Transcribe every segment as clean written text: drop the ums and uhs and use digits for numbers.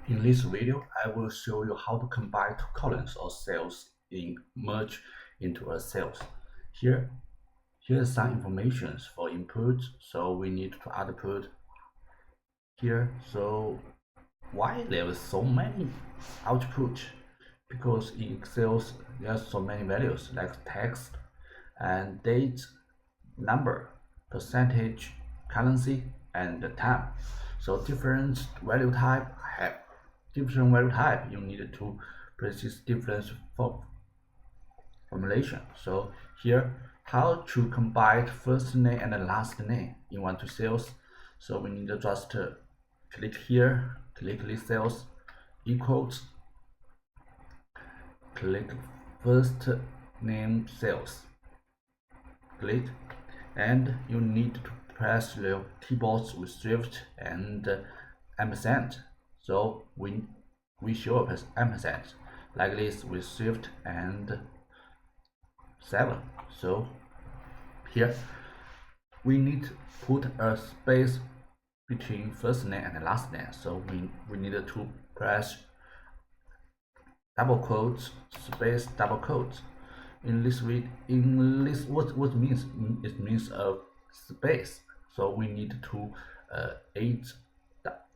In this video, I will show you how to combine two columns or cells in merge into a cells. Here's some information for input, so we need to output here. So why there is so many output? Because in Excel there's so many values like text and date, number, percentage, currency, and the time. So different value type have different value type. You need to practice different formulation. So here, how to combine first name and last name in one to cells. So we need to just click here, click this cells, equals, click first name cells, click, and you need to press the keyboards with shift and ampersand. So we show ampersand like this with shift and 7. So here we need to put a space between first name and last name. So we need to press double quotes space double quotes. In this what means it means a space. So we need to add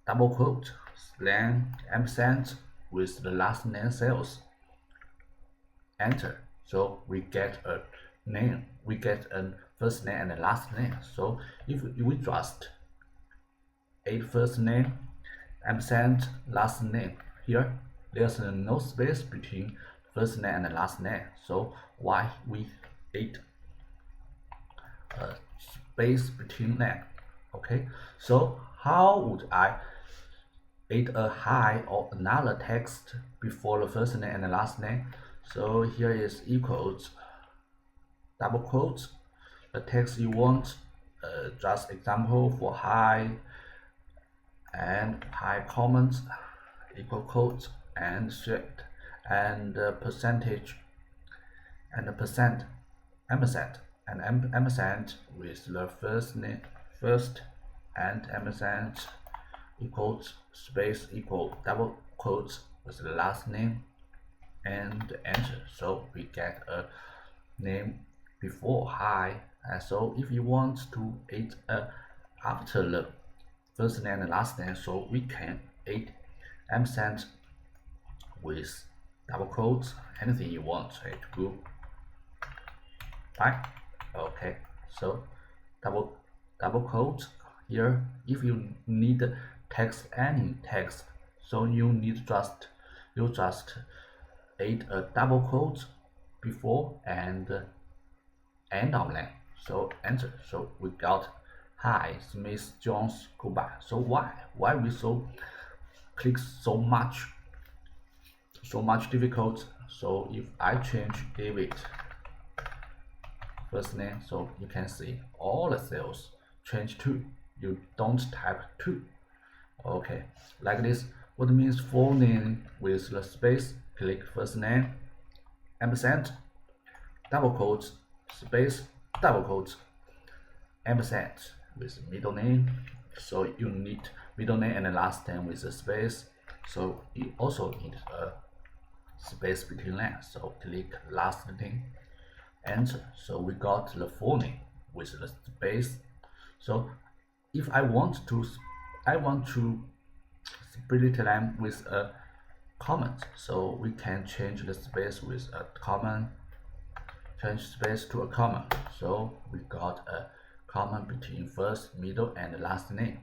double quote then ampersand with the last name cells. Enter. So we get a name, we get a first name and a last name. So if we just add first name ampersand last name, here there's no space between first name and last name. So why we add a space between them? Okay, so how would I add a hi or another text before the first name and the last name? So here is equals double quotes the text you want, just example for hi and hi comments, equal quotes and shift and percentage and percent ampersand and ampersand with the first name first and ampersand equals space equal double quotes with the last name and enter. So we get a name before hi. And so if you want to add after the first name and last name, so we can add ampersand with double quotes, anything you want it to go. Right? Okay, so double quote here. If you need text any text, so you just add a double quote before and end of line. So enter. So we got hi Smith Jones goodbye. So why we click so much difficult? So if I change David first name, so you can see all the cells change to. You don't type to. Okay, like this. What means full name with the space? Click first name ampersand double quotes space double quotes ampersand with middle name. So you need middle name and last name with a space. So you also need a space between them. So click last name, enter. So we got the full name with the space. So if I want to split them with a comment, so we can change the space with a comment, change space to a comma. So we got a comma between first, middle, and last name.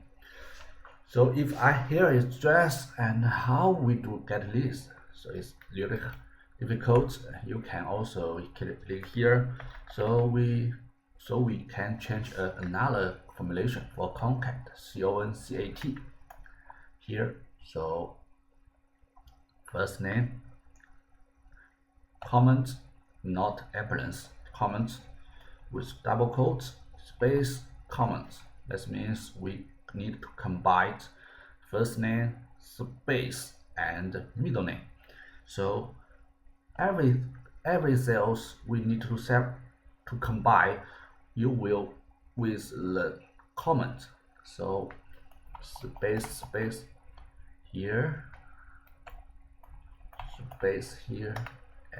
So if I here is dress and how we do get this, so it's really difficult. You can also click here. So we can change another formulation for concat, CONCAT here. So first name comment, not ampersand, comment with double quotes space comment. That means we need to combine first name space and middle name. So every cells we need to combine. You will with the comment. So space here space here,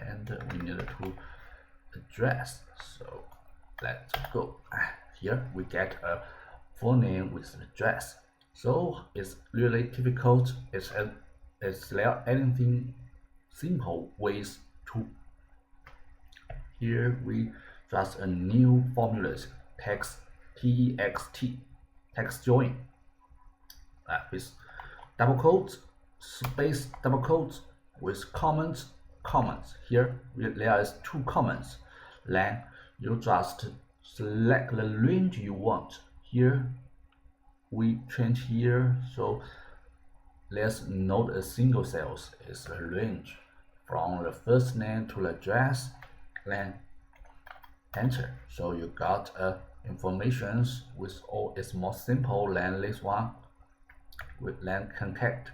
and we need to address. So let's go. Here we get a full name with address. So it's really difficult. Is there anything simple ways to? Here we just a new formula text text join with double quotes, space double quotes with comments. Here there is two comments. Then you just select the range you want. Here we change here, so let's note a single cells is a range from the first name to the address. Then enter. So you got informations with all is more simple than this one. With then concat.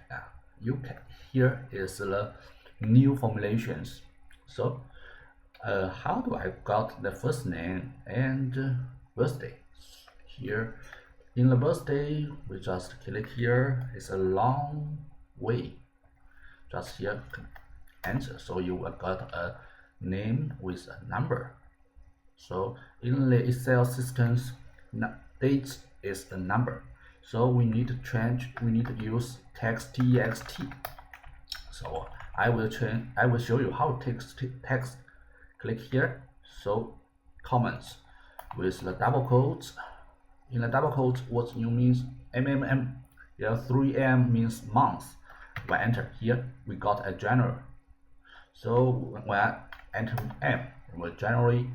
You can here is the new formulations. So how do I got the first name and birthday? Here in the birthday we just click here. It's a long way. Just here enter. So you will got a name with a number. So in the Excel systems, date is a number. So we need to change. We need to use text. So I will show you how text. Click here. So comments with the double quotes. In the double quotes, what you means MMM. Here 3M means month. When enter here, we got a January. So when I enter M, with January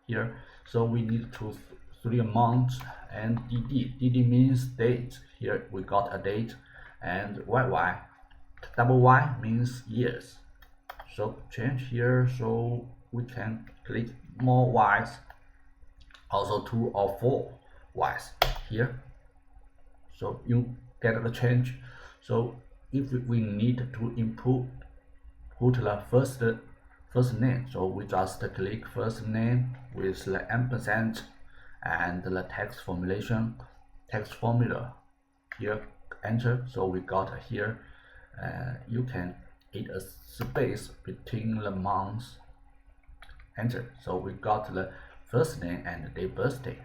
here. So we need to 3 months and DD means date. Here we got a date, and YY double Y means years. So change here, so we can click more Y's, also 2 or 4 Y's here. So you get the change. So if we need to put the first name, so we just click first name with the ampersand and the text formula here, enter. So we got here you can add a space between the months, enter. So we got the first name and the birthday.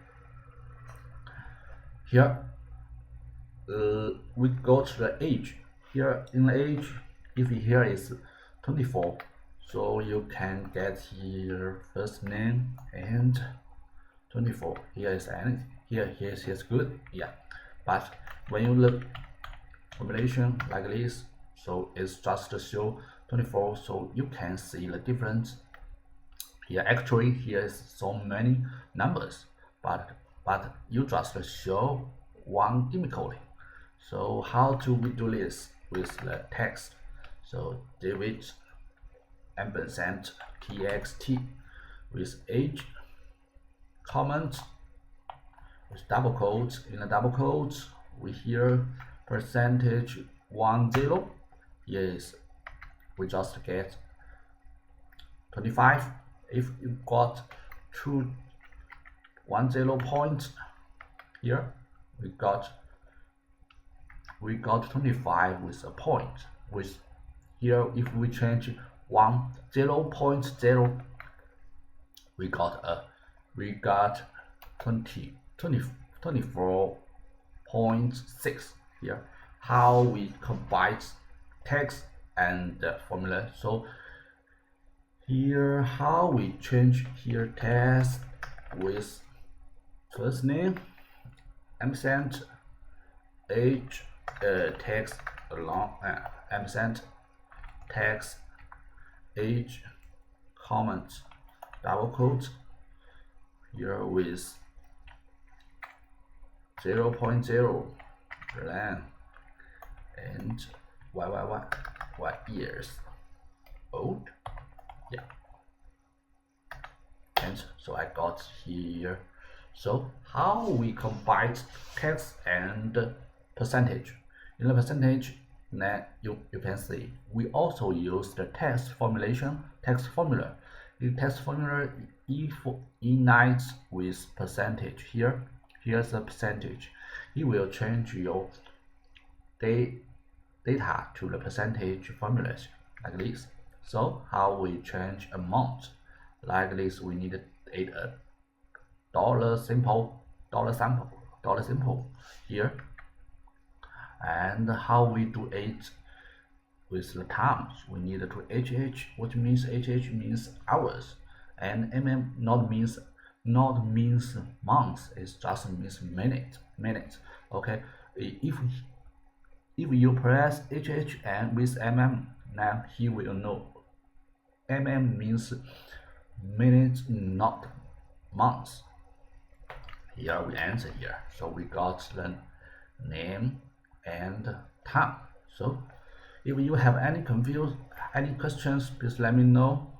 Here we got the age. Here in the age, if here is 24, so you can get here first name and 24. Here is anything. Here is good. Yeah, but when you look formulation like this, so it's just to show 24. So you can see the difference. Here actually here is so many numbers, but you just show one chemically. So how do we do this with the text? So David ampersand txt with age, comment with double quotes. In the double quotes we here percentage 10. Yes, we just get 25. If you got 10 points, here we got 25 with a point. With here if we change 0.0, we got 24.6 here. How we combine text and formula. So here how we change here text with first name ampersand age, text along ampersand text age, comment double quote here with 0.0 then and what years old. Yeah, and so I got here. So how we combine text and percentage? In the percentage, then you can see we also use the text formula. In text formula, unites with percentage. Here's the percentage. It will change your data to the percentage formulas like this. So how we change amount? Like this, we need a dollar simple here. And how we do it with the times? We need to HH, which means HH means hours, and MM not means months. It just means minute. Okay, if you press HH and with MM, now he will know MM means minutes, not months. Here we answer here. So we got the name and time. So if you have any questions, please let me know.